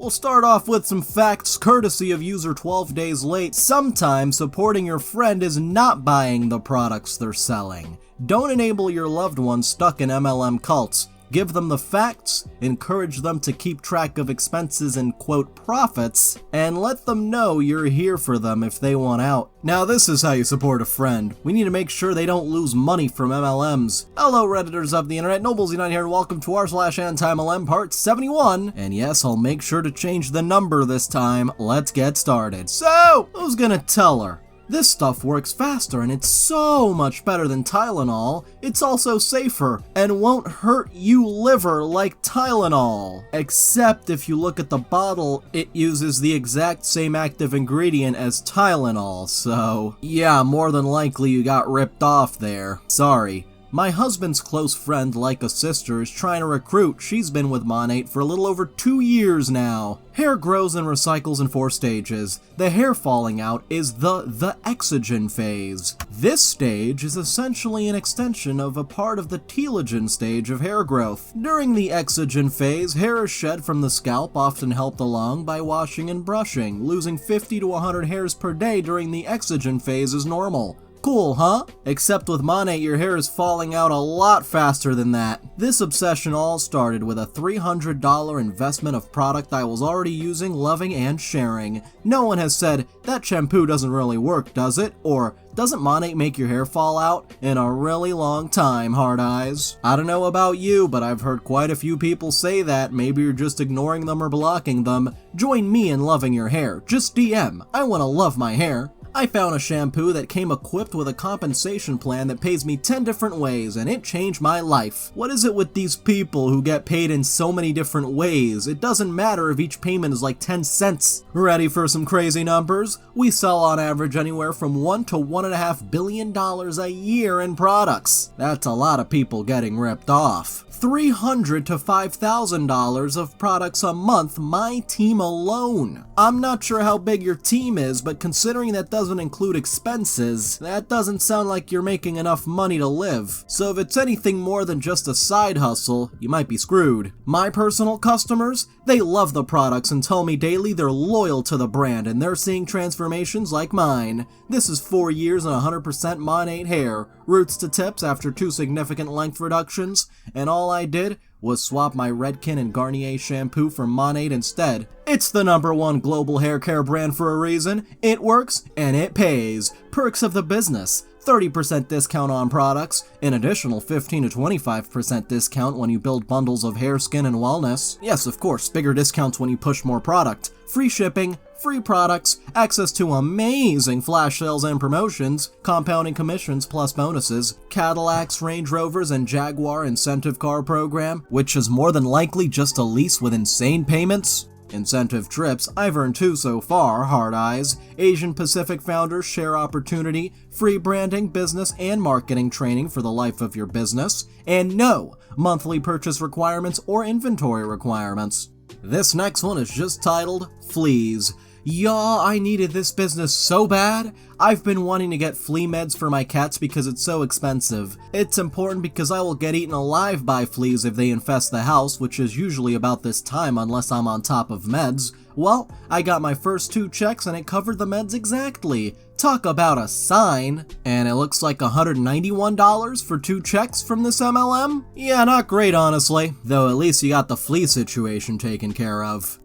We'll start off with some facts courtesy of user 12 days late. Sometimes supporting your friend is not buying the products they're selling. Don't enable your loved ones stuck in MLM cults. Give them the facts, encourage them to keep track of expenses and quote profits, and let them know you're here for them if they want out. Now this is how you support a friend. We need to make sure they don't lose money from MLMs. Hello Redditors of the internet, Nobles Unite here and welcome to r/AntiMLM part 71. And yes, I'll make sure to change the number this time. Let's get started. So, who's gonna tell her? This stuff works faster and it's so much better than Tylenol. It's also safer and won't hurt you liver like Tylenol. Except if you look at the bottle, it uses the exact same active ingredient as Tylenol, so yeah, more than likely you got ripped off there. Sorry. My husband's close friend, like a sister, is trying to recruit. She's been with Monate for a little over 2 years now. Hair grows and recycles in 4 stages. The hair falling out is the exogen phase. This stage is essentially an extension of a part of the telogen stage of hair growth. During the exogen phase, hair is shed from the scalp, often helped along by washing and brushing. Losing 50 to 100 hairs per day during the exogen phase is normal. Cool, huh? Except with Monate, your hair is falling out a lot faster than that. This obsession all started with a $300 investment of product I was already using, loving, and sharing. No one has said, that shampoo doesn't really work, does it? Or, doesn't Monate make your hair fall out? In a really long time, hard eyes. I don't know about you, but I've heard quite a few people say that. Maybe you're just ignoring them or blocking them. Join me in loving your hair. Just DM. I want to love my hair. I found a shampoo that came equipped with a compensation plan that pays me 10 different ways, and it changed my life. What is it with these people who get paid in so many different ways? It doesn't matter if each payment is like 10 cents. Ready for some crazy numbers? We sell on average anywhere from $1 to $1.5 billion a year in products. That's a lot of people getting ripped off. $300 to $5,000 of products a month, my team alone. I'm not sure how big your team is, but considering that doesn't include expenses, that doesn't sound like you're making enough money to live. So if it's anything more than just a side hustle, you might be screwed. My personal customers, they love the products and tell me daily they're loyal to the brand and they're seeing transformations like mine. This is 4 years and 100% Monate hair, roots to tips after 2 significant length reductions, and all I did was swap my Redken and Garnier shampoo for Monate instead. It's the #1 global hair care brand for a reason. It works and it pays. Perks of the business: 30% discount on products, an additional 15 to 25% discount when you build bundles of hair, skin, and wellness. Yes, of course, bigger discounts when you push more product. Free shipping, free products, access to amazing flash sales and promotions, compounding commissions plus bonuses, Cadillacs, Range Rovers, and Jaguar incentive car program, which is more than likely just a lease with insane payments. Incentive trips, I've earned 2 so far, hard eyes. Asian Pacific founders share opportunity, free branding, business, and marketing training for the life of your business, and no monthly purchase requirements or inventory requirements. This next one is just titled Fleas. Y'all, I needed this business so bad. I've been wanting to get flea meds for my cats because it's so expensive. It's important because I will get eaten alive by fleas if they infest the house, which is usually about this time unless I'm on top of meds. Well, I got my first 2 checks and it covered the meds exactly. Talk about a sign. And it looks like $191 for 2 checks from this MLM? Yeah, not great honestly. Though at least you got the flea situation taken care of.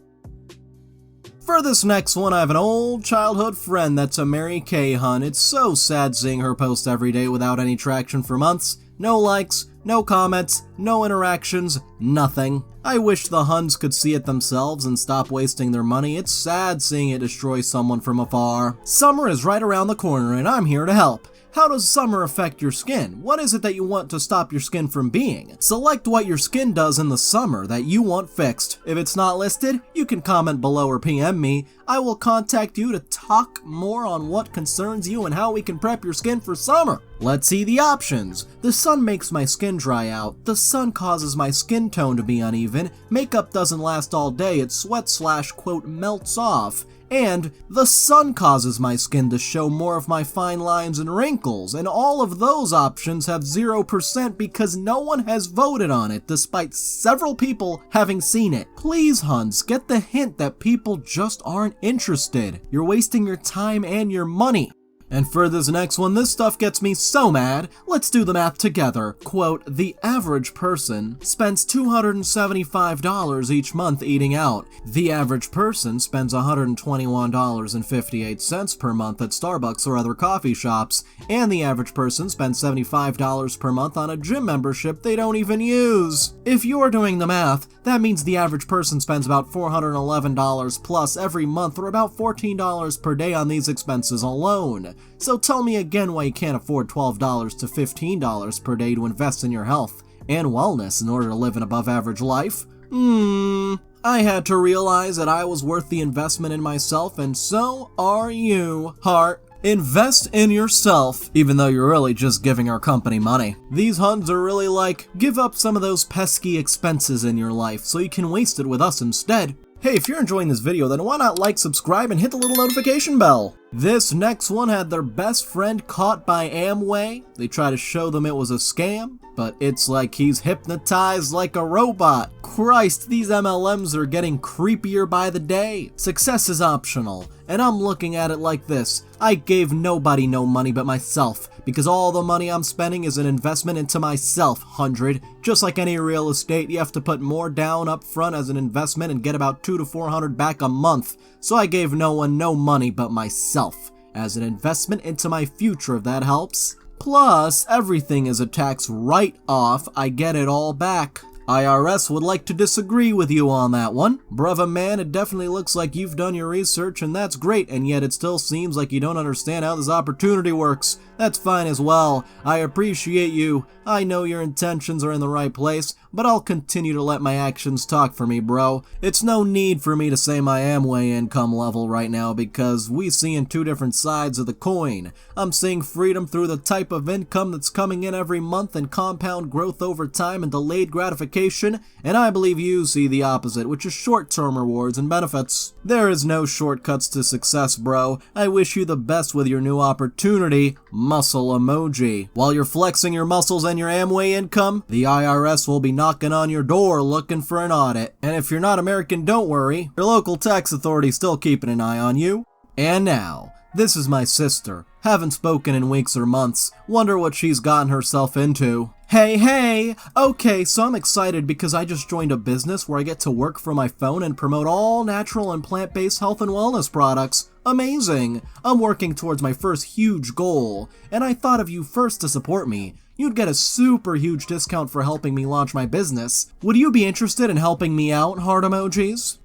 For this next one, I have an old childhood friend that's a Mary Kay hun. It's so sad seeing her post every day without any traction for months. No likes, no comments, no interactions, nothing. I wish the huns could see it themselves and stop wasting their money. It's sad seeing it destroy someone from afar. Summer is right around the corner and I'm here to help. How does summer affect your skin? What is it that you want to stop your skin from being? Select what your skin does in the summer that you want fixed. If it's not listed, you can comment below or PM me. I will contact you to talk more on what concerns you and how we can prep your skin for summer. Let's see the options. The sun makes my skin dry out. The sun causes my skin tone to be uneven. Makeup doesn't last all day. It sweats / quote melts off. And the sun causes my skin to show more of my fine lines and wrinkles, and all of those options have 0% because no one has voted on it, despite several people having seen it. Please, huns, get the hint that people just aren't interested. You're wasting your time and your money. And for this next one, this stuff gets me so mad. Let's do the math together. Quote, the average person spends $275 each month eating out. The average person spends $121.58 per month at Starbucks or other coffee shops. And the average person spends $75 per month on a gym membership they don't even use. If you're doing the math, that means the average person spends about $411 plus every month, or about $14 per day on these expenses alone. So tell me again why you can't afford $12 to $15 per day to invest in your health and wellness in order to live an above average life? I had to realize that I was worth the investment in myself, and so are you, heart. Invest in yourself, even though you're really just giving our company money. These huns are really like, give up some of those pesky expenses in your life so you can waste it with us instead. Hey, if you're enjoying this video, then why not like, subscribe, and hit the little notification bell? This next one had their best friend caught by Amway. They try to show them it was a scam, but it's like he's hypnotized like a robot. Christ, these MLMs are getting creepier by the day. Success is optional, and I'm looking at it like this. I gave nobody no money but myself, because all the money I'm spending is an investment into myself, 100. Just like any real estate, you have to put more down up front as an investment and get about $200 to $400 back a month. So I gave no one no money but myself, as an investment into my future, if that helps. Plus, everything is a tax write-off. I get it all back. IRS would like to disagree with you on that one. Brother man, it definitely looks like you've done your research, and that's great, and yet it still seems like you don't understand how this opportunity works. That's fine as well. I appreciate you. I know your intentions are in the right place, but I'll continue to let my actions talk for me, bro. It's no need for me to say my Amway income level right now, because we seeing two different sides of the coin. I'm seeing freedom through the type of income that's coming in every month and compound growth over time and delayed gratification, and I believe you see the opposite, which is short-term rewards and benefits. There is no shortcuts to success, bro. I wish you the best with your new opportunity. Muscle emoji. While you're flexing your muscles and your Amway income, the IRS will be knocking on your door looking for an audit. And if you're not American, don't worry. Your local tax authority's still keeping an eye on you. And now, this is my sister. Haven't spoken in weeks or months. Wonder what she's gotten herself into. Hey! Okay, so I'm excited because I just joined a business where I get to work from my phone and promote all natural and plant-based health and wellness products. Amazing! I'm working towards my first huge goal, and I thought of you first to support me. You'd get a super huge discount for helping me launch my business. Would you be interested in helping me out, heart emojis?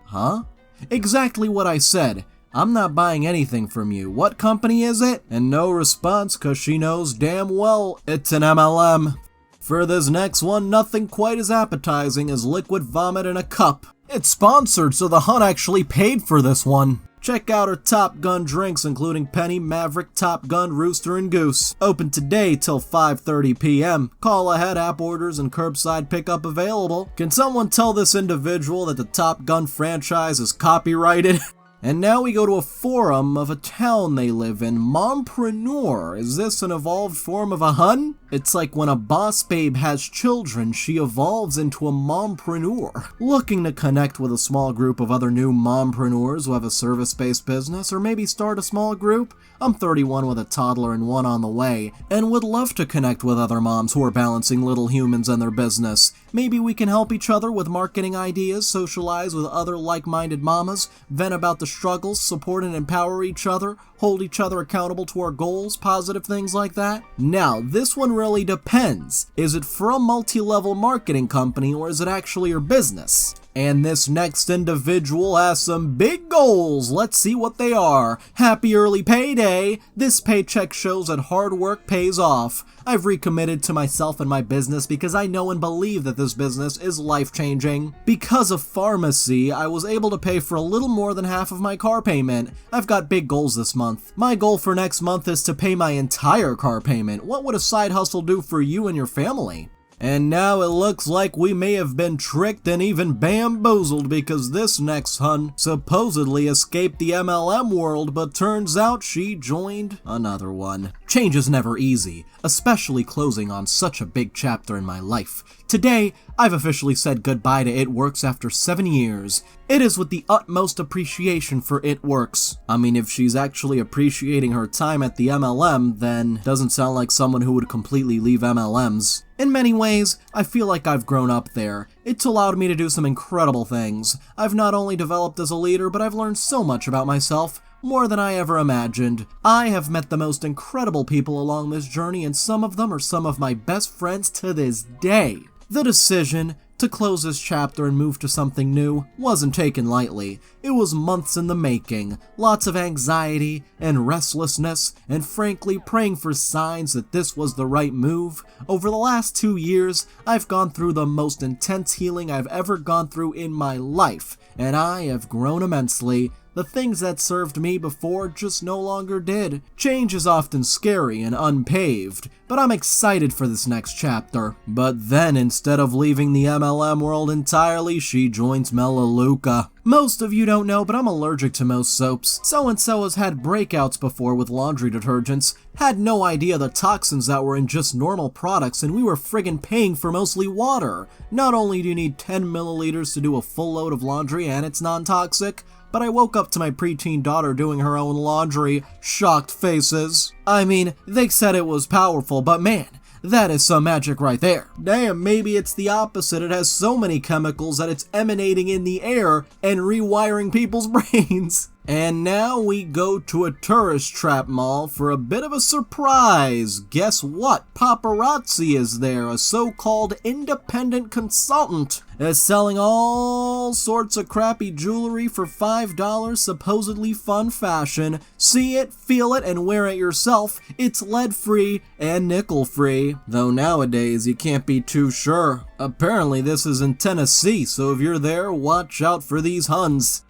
Huh? Exactly what I said. I'm not buying anything from you. What company is it? And no response, cause she knows damn well it's an MLM. For this next one, nothing quite as appetizing as liquid vomit in a cup. It's sponsored, so the Hun actually paid for this one. Check out our Top Gun drinks, including Penny, Maverick, Top Gun, Rooster, and Goose. Open today till 5:30 p.m. Call ahead, app orders, and curbside pickup available. Can someone tell this individual that the Top Gun franchise is copyrighted? And now we go to a forum of a town they live in. Mompreneur. Is this an evolved form of a hun? It's like when a boss babe has children, she evolves into a mompreneur. Looking to connect with a small group of other new mompreneurs who have a service-based business, or maybe start a small group? I'm 31 with a toddler and one on the way, and would love to connect with other moms who are balancing little humans and their business. Maybe we can help each other with marketing ideas, socialize with other like-minded mamas, vent about the struggles, support and empower each other, hold each other accountable to our goals, positive things like that. Now, this one really depends. Is it for a multi-level marketing company, or is it actually your business? And this next individual has some big goals. Let's see what they are. Happy early payday. This paycheck shows that hard work pays off. I've recommitted to myself and my business because I know and believe that this business is life-changing. Because of pharmacy, I was able to pay for a little more than half of my car payment. I've got big goals this month. My goal for next month is to pay my entire car payment. What would a side hustle do for you and your family? And now it looks like we may have been tricked and even bamboozled, because this next hun supposedly escaped the MLM world, but turns out she joined another one. Change is never easy, especially closing on such a big chapter in my life. Today, I've officially said goodbye to It Works after 7 years. It is with the utmost appreciation for It Works. I mean, if she's actually appreciating her time at the MLM, then doesn't sound like someone who would completely leave MLMs. In many ways, I feel like I've grown up there. It's allowed me to do some incredible things. I've not only developed as a leader, but I've learned so much about myself. More than I ever imagined. I have met the most incredible people along this journey, and some of them are some of my best friends to this day. The decision to close this chapter and move to something new wasn't taken lightly. It was months in the making, lots of anxiety and restlessness, and frankly praying for signs that this was the right move. Over the last 2 years, I've gone through the most intense healing I've ever gone through in my life, and I have grown immensely. The things that served me before just no longer did. Change is often scary and unpaved, but I'm excited for this next chapter. But then, instead of leaving the MLM world entirely, she joins Melaleuca. Most of you don't know, but I'm allergic to most soaps. So-and-so has had breakouts before with laundry detergents, had no idea the toxins that were in just normal products, and we were friggin' paying for mostly water. Not only do you need 10 milliliters to do a full load of laundry and it's non-toxic, but I woke up to my preteen daughter doing her own laundry. Shocked faces. I mean, they said it was powerful, but man, that is some magic right there. Damn, maybe it's the opposite. It has so many chemicals that it's emanating in the air and rewiring people's brains. And now we go to a tourist trap mall for a bit of a surprise. Guess what? Paparazzi is there, a so-called independent consultant, is selling all sorts of crappy jewelry for $5, supposedly fun fashion. See it, feel it, and wear it yourself. It's lead-free and nickel-free. Though nowadays, you can't be too sure. Apparently this is in Tennessee, so if you're there, watch out for these huns.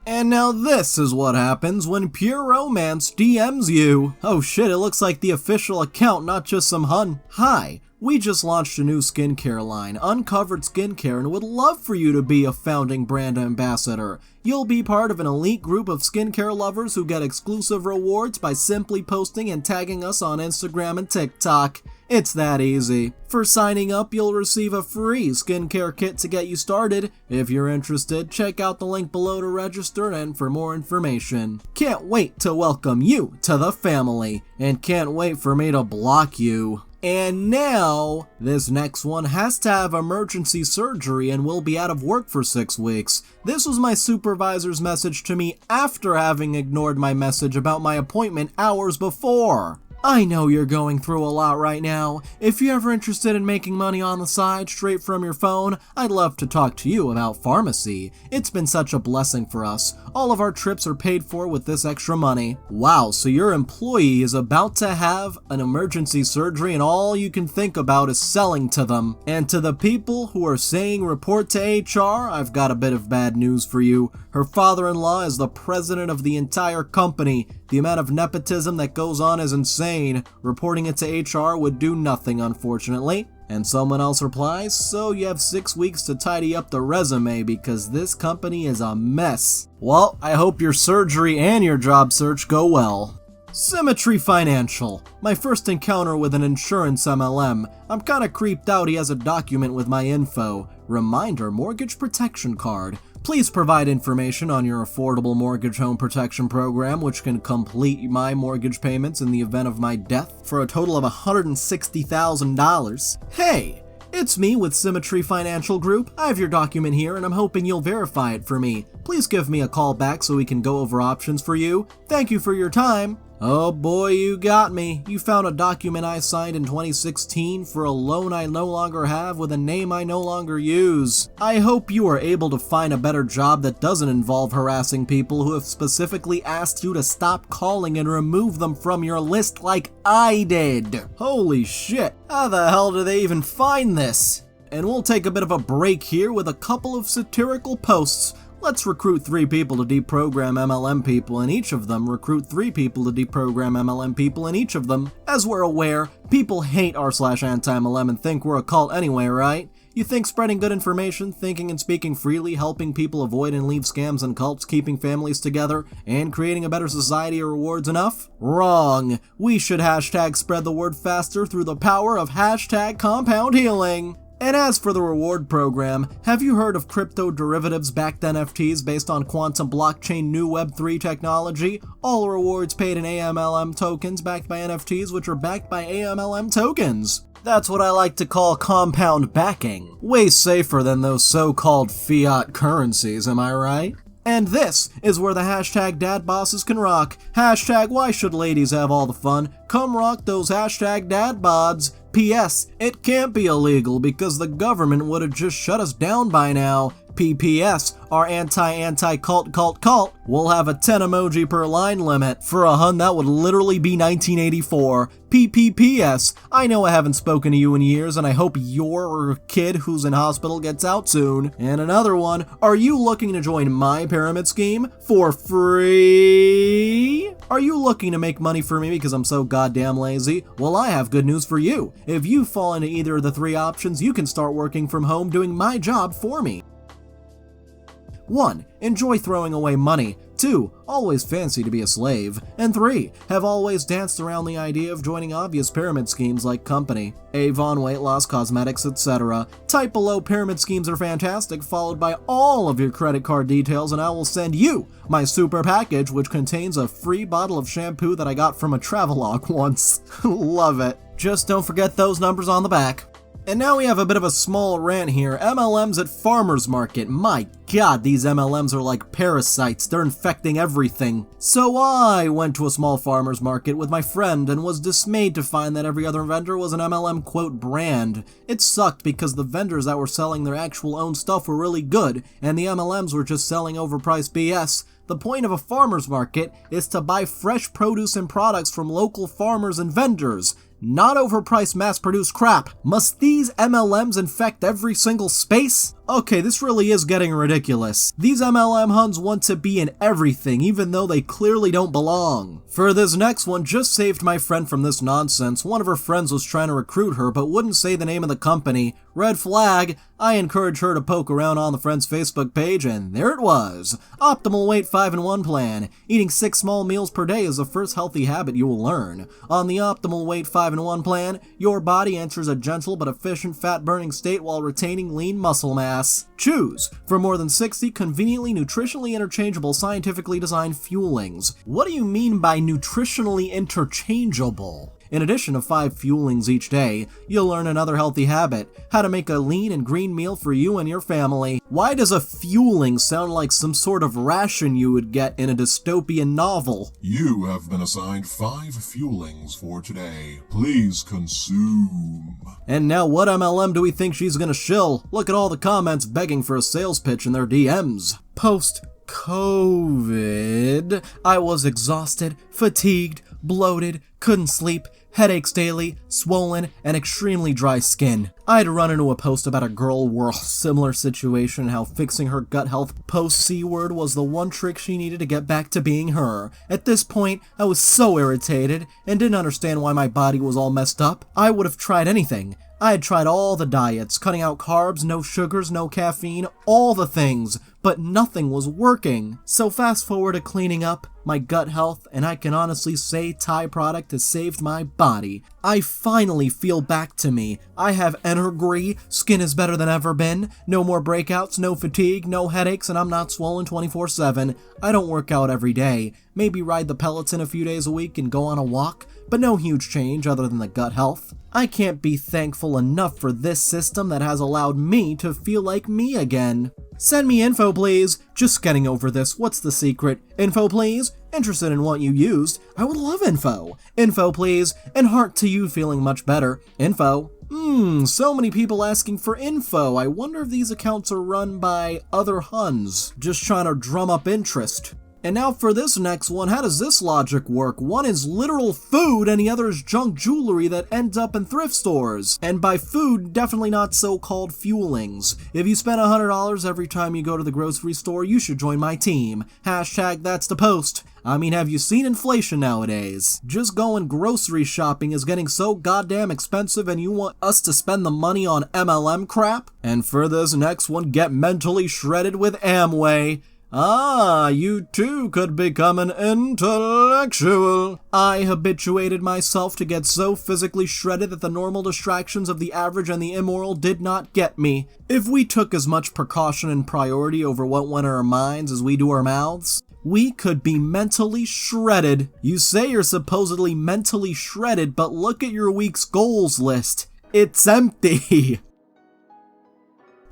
And now this is what happens when Pure Romance DMs you. Oh shit, it looks like the official account, not just some hun. Hi, we just launched a new skincare line, Uncovered Skincare, and would love for you to be a founding brand ambassador. You'll be part of an elite group of skincare lovers who get exclusive rewards by simply posting and tagging us on Instagram and TikTok. It's that easy. For signing up, you'll receive a free skincare kit to get you started. If you're interested, check out the link below to register and for more information. Can't wait to welcome you to the family, and can't wait for me to block you. And now, this next one has to have emergency surgery and will be out of work for 6 weeks. This was my supervisor's message to me after having ignored my message about my appointment hours before. I know you're going through a lot right now. If you're ever interested in making money on the side straight from your phone, I'd love to talk to you about pharmacy. It's been such a blessing for us. All of our trips are paid for with this extra money. Wow, so your employee is about to have an emergency surgery and all you can think about is selling to them. And to the people who are saying report to HR, I've got a bit of bad news for you. Her father-in-law is the president of the entire company. The amount of nepotism that goes on is insane. Reporting it to HR would do nothing, unfortunately. And someone else replies, so you have 6 weeks to tidy up the resume because this company is a mess. Well, I hope your surgery and your job search go well. Symmetry Financial. My first encounter with an insurance MLM. I'm kinda creeped out he has a document with my info. Reminder, mortgage protection card. Please provide information on your affordable mortgage home protection program, which can complete my mortgage payments in the event of my death for a total of $160,000. Hey! It's me with Symmetry Financial Group. I have your document here and I'm hoping you'll verify it for me. Please give me a call back so we can go over options for you. Thank you for your time. Oh boy, you got me. You found a document I signed in 2016 for a loan I no longer have with a name I no longer use. I hope you are able to find a better job that doesn't involve harassing people who have specifically asked you to stop calling and remove them from your list like I did. Holy shit, how the hell do they even find this? And we'll take a bit of a break here with a couple of satirical posts. Let's recruit 3 people to deprogram MLM people in each of them, recruit 3 people to deprogram MLM people in each of them. As we're aware, people hate r/AntiMLM and think we're a cult anyway, right? You think spreading good information, thinking and speaking freely, helping people avoid and leave scams and cults, keeping families together, and creating a better society are rewards enough? Wrong! We should hashtag spread the word faster through the power of hashtag compound healing! And as for the reward program, have you heard of crypto derivatives-backed NFTs based on quantum blockchain new Web3 technology? All rewards paid in AMLM tokens backed by NFTs which are backed by AMLM tokens. That's what I like to call compound backing. Way safer than those so-called fiat currencies, am I right? And this is where the hashtag dad bosses can rock. Hashtag why should ladies have all the fun? Come rock those hashtag dad bods. P.S. It can't be illegal because the government would have just shut us down by now. P.P.S. Our anti-cult will have a 10 emoji per line limit. For a hun, that would literally be 1984. P.P.P.S. I know I haven't spoken to you in years, and I hope your kid who's in hospital gets out soon. And another one, are you looking to join my pyramid scheme for free? Are you looking to make money for me because I'm so goddamn lazy? Well, I have good news for you. If you fall into either of the 3 options, you can start working from home doing my job for me. 1. Enjoy throwing away money. 2. Always fancy to be a slave. And 3. Have always danced around the idea of joining obvious pyramid schemes like Company, Avon, weight loss, cosmetics, etc. Type below pyramid schemes are fantastic, followed by all of your credit card details, and I will send you my super package, which contains a free bottle of shampoo that I got from a travelogue once. Love it. Just don't forget those numbers on the back. And now we have a bit of a small rant here. MLMs at farmers market. My god, these MLMs are like parasites. They're infecting everything. So I went to a small farmers market with my friend and was dismayed to find that every other vendor was an MLM quote brand. It sucked because the vendors that were selling their actual own stuff were really good, and the MLMs were just selling overpriced BS. The point of a farmer's market is to buy fresh produce and products from local farmers and vendors, not overpriced mass-produced crap. Must these MLMs infect every single space? Okay, this really is getting ridiculous. These MLM huns want to be in everything, even though they clearly don't belong. For this next one, just saved my friend from this nonsense. One of her friends was trying to recruit her, but wouldn't say the name of the company. Red flag. I encouraged her to poke around on the friend's Facebook page, and there it was. Optimal Weight 5-in-1 Plan. Eating 6 small meals per day is the first healthy habit you will learn. On the Optimal Weight 5-in-1 Plan, your body enters a gentle but efficient fat-burning state while retaining lean muscle mass. Choose for more than 60 conveniently nutritionally interchangeable scientifically designed fuelings. What do you mean by nutritionally interchangeable? In addition to 5 fuelings each day, you'll learn another healthy habit, how to make a lean and green meal for you and your family. Why does a fueling sound like some sort of ration you would get in a dystopian novel? You have been assigned 5 fuelings for today. Please consume. And now what MLM do we think she's gonna shill? Look at all the comments begging for a sales pitch in their DMs. Post-COVID, I was exhausted, fatigued, bloated, couldn't sleep, headaches daily, swollen, and extremely dry skin. I'd run into a post about a girl with a similar situation and how fixing her gut health post-C-word was the one trick she needed to get back to being her. At this point, I was so irritated and didn't understand why my body was all messed up. I would have tried anything. I had tried all the diets, cutting out carbs, no sugars, no caffeine, all the things, but nothing was working. So fast forward to cleaning up my gut health, and I can honestly say Thai product has saved my body. I finally feel back to me. I have energy, skin is better than ever been, no more breakouts, no fatigue, no headaches, and I'm not swollen 24/7. I don't work out every day, maybe ride the Peloton a few days a week and go on a walk, but no huge change other than the gut health. I can't be thankful enough for this system that has allowed me to feel like me again. Send me info, please. Just getting over this. What's the secret? Info, please? Interested in what you used? I would love info. Info, please. And heart to you feeling much better. Info. So many people asking for info. I wonder if these accounts are run by other huns, just trying to drum up interest. And now for this next one, how does this logic work? One is literal food and the other is junk jewelry that ends up in thrift stores. And by food, definitely not so-called fuelings. If you spend $100 every time you go to the grocery store, you should join my team. Hashtag that's the post. I mean, have you seen inflation nowadays? Just going grocery shopping is getting so goddamn expensive and you want us to spend the money on MLM crap? And for this next one, get mentally shredded with Amway. Ah, you too could become an intellectual. I habituated myself to get so physically shredded that the normal distractions of the average and the immoral did not get me. If we took as much precaution and priority over what went in our minds as we do our mouths, we could be mentally shredded. You say you're supposedly mentally shredded, but look at your week's goals list. It's empty.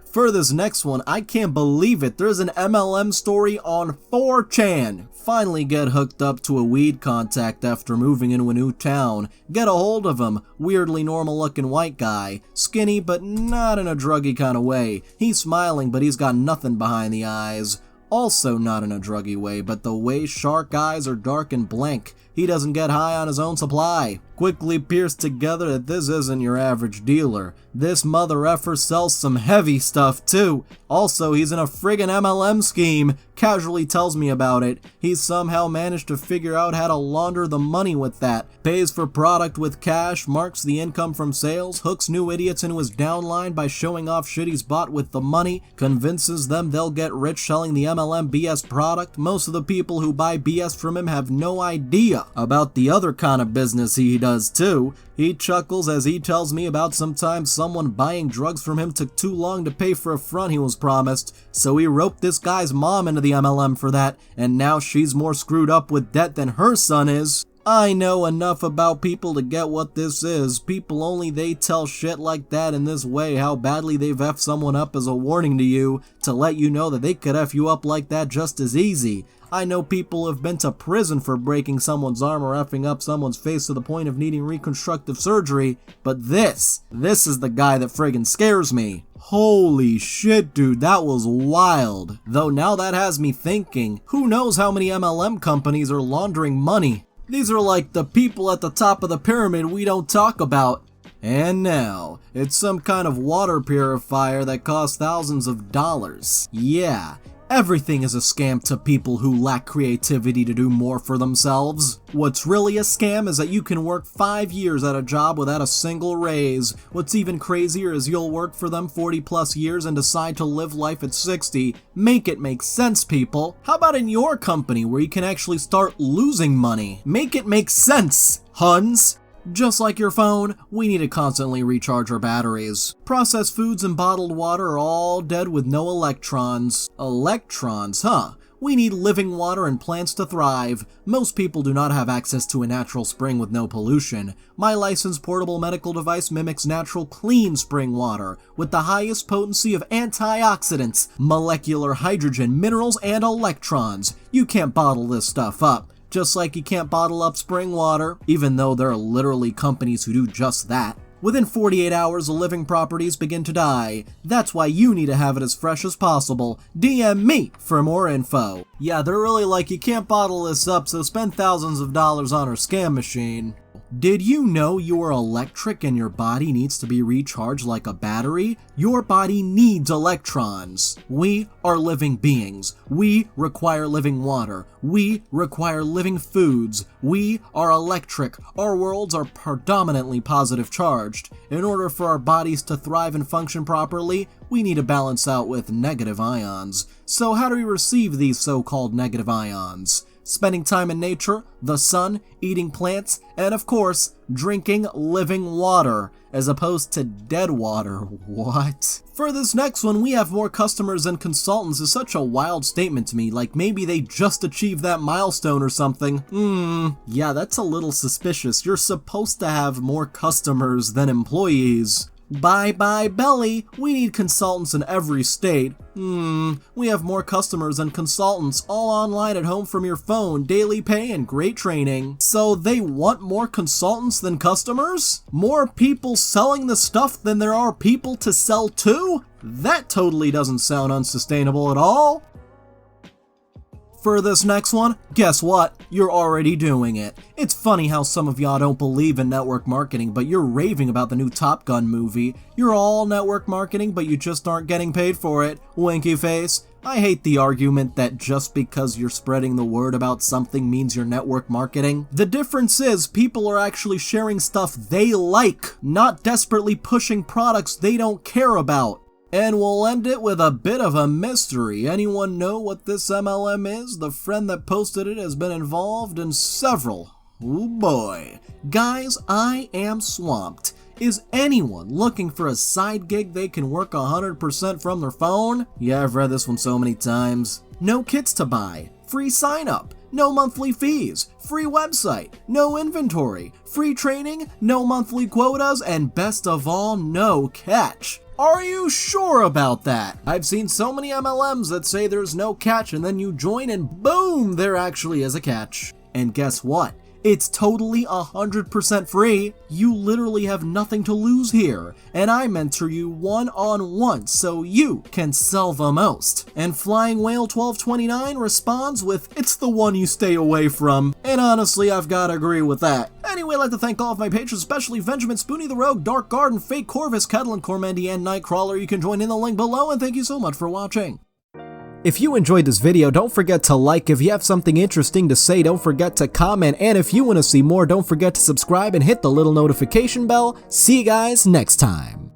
For this next one, I can't believe it. There's an MLM story on 4chan. Finally get hooked up to a weed contact after moving into a new town. Get a hold of him. Weirdly normal looking white guy. Skinny, but not in a druggy kind of way. He's smiling, but he's got nothing behind the eyes. Also not in a druggy way, but the way shark eyes are dark and blank. He doesn't get high on his own supply. Quickly pierced together that this isn't your average dealer. This mother effer sells some heavy stuff too. Also, he's in a friggin' MLM scheme. Casually tells me about it. He's somehow managed to figure out how to launder the money with that. Pays for product with cash, marks the income from sales, hooks new idiots into his downline by showing off shit he's bought with the money, convinces them they'll get rich selling the MLM BS product. Most of the people who buy BS from him have no idea about the other kind of business he does too. He chuckles as he tells me about sometimes someone buying drugs from him took too long to pay for a front he was promised, so he roped this guy's mom into the MLM for that, and now she's more screwed up with debt than her son is. I know enough about people to get what this is. People only they tell shit like that in this way, how badly they've effed someone up as a warning to you, to let you know that they could F you up like that just as easy. I know people have been to prison for breaking someone's arm or effing up someone's face to the point of needing reconstructive surgery, but this is the guy that friggin' scares me. Holy shit, dude, that was wild. Though now that has me thinking, who knows how many MLM companies are laundering money? These are like the people at the top of the pyramid we don't talk about. And now, it's some kind of water purifier that costs thousands of dollars. Yeah. Everything is a scam to people who lack creativity to do more for themselves. What's really a scam is that you can work 5 years at a job without a single raise. What's even crazier is you'll work for them 40 plus years and decide to live life at 60. Make it make sense, people. How about in your company where you can actually start losing money? Make it make sense, huns. Just like your phone, we need to constantly recharge our batteries. Processed foods and bottled water are all dead with no electrons. Electrons, huh? We need living water and plants to thrive. Most people do not have access to a natural spring with no pollution. My licensed portable medical device mimics natural clean spring water with the highest potency of antioxidants, molecular hydrogen, minerals, and electrons. You can't bottle this stuff up. Just like you can't bottle up spring water, even though there are literally companies who do just that. Within 48 hours, the living properties begin to die. That's why you need to have it as fresh as possible. DM me for more info. Yeah, they're really like, you can't bottle this up, so spend thousands of dollars on our scam machine. Did you know you are electric and your body needs to be recharged like a battery? Your body needs electrons. We are living beings. We require living water. We require living foods. We are electric. Our worlds are predominantly positive charged. In order for our bodies to thrive and function properly, we need to balance out with negative ions. So how do we receive these so-called negative ions? Spending time in nature, the sun, eating plants, and of course, drinking living water, as opposed to dead water. What? For this next one, we have more customers than consultants is such a wild statement to me, like maybe they just achieved that milestone or something. Yeah, that's a little suspicious. You're supposed to have more customers than employees. Bye bye belly, we need consultants in every state. We have more customers than consultants, all online at home from your phone, daily pay and great training. So they want more consultants than customers? More people selling the stuff than there are people to sell to? That totally doesn't sound unsustainable at all. For this next one, guess what? You're already doing it. It's funny how some of y'all don't believe in network marketing, but you're raving about the new Top Gun movie. You're all network marketing, but you just aren't getting paid for it. Winky face. I hate the argument that just because you're spreading the word about something means you're network marketing. The difference is people are actually sharing stuff they like, not desperately pushing products they don't care about. And we'll end it with a bit of a mystery. Anyone know what this MLM is? The friend that posted it has been involved in several. Oh boy. Guys, I am swamped. Is anyone looking for a side gig they can work 100% from their phone? Yeah, I've read this one so many times. No kits to buy, free sign up, no monthly fees, free website, no inventory, free training, no monthly quotas, and best of all, no catch. Are you sure about that? I've seen so many MLMs that say there's no catch and then you join and boom, there actually is a catch. And guess what? It's totally 100% free. You literally have nothing to lose here. And I mentor you one-on-one so you can sell the most. And Flying Whale 1229 responds with, it's the one you stay away from. And honestly, I've gotta agree with that. Anyway, I'd like to thank all of my patrons, especially Benjamin, Spoonie the Rogue, Dark Garden, Fake Corvus, Kettle and Cormandy, and Nightcrawler. You can join in the link below, and thank you so much for watching. If you enjoyed this video, don't forget to like. If you have something interesting to say, don't forget to comment. And if you want to see more, don't forget to subscribe and hit the little notification bell. See you guys next time.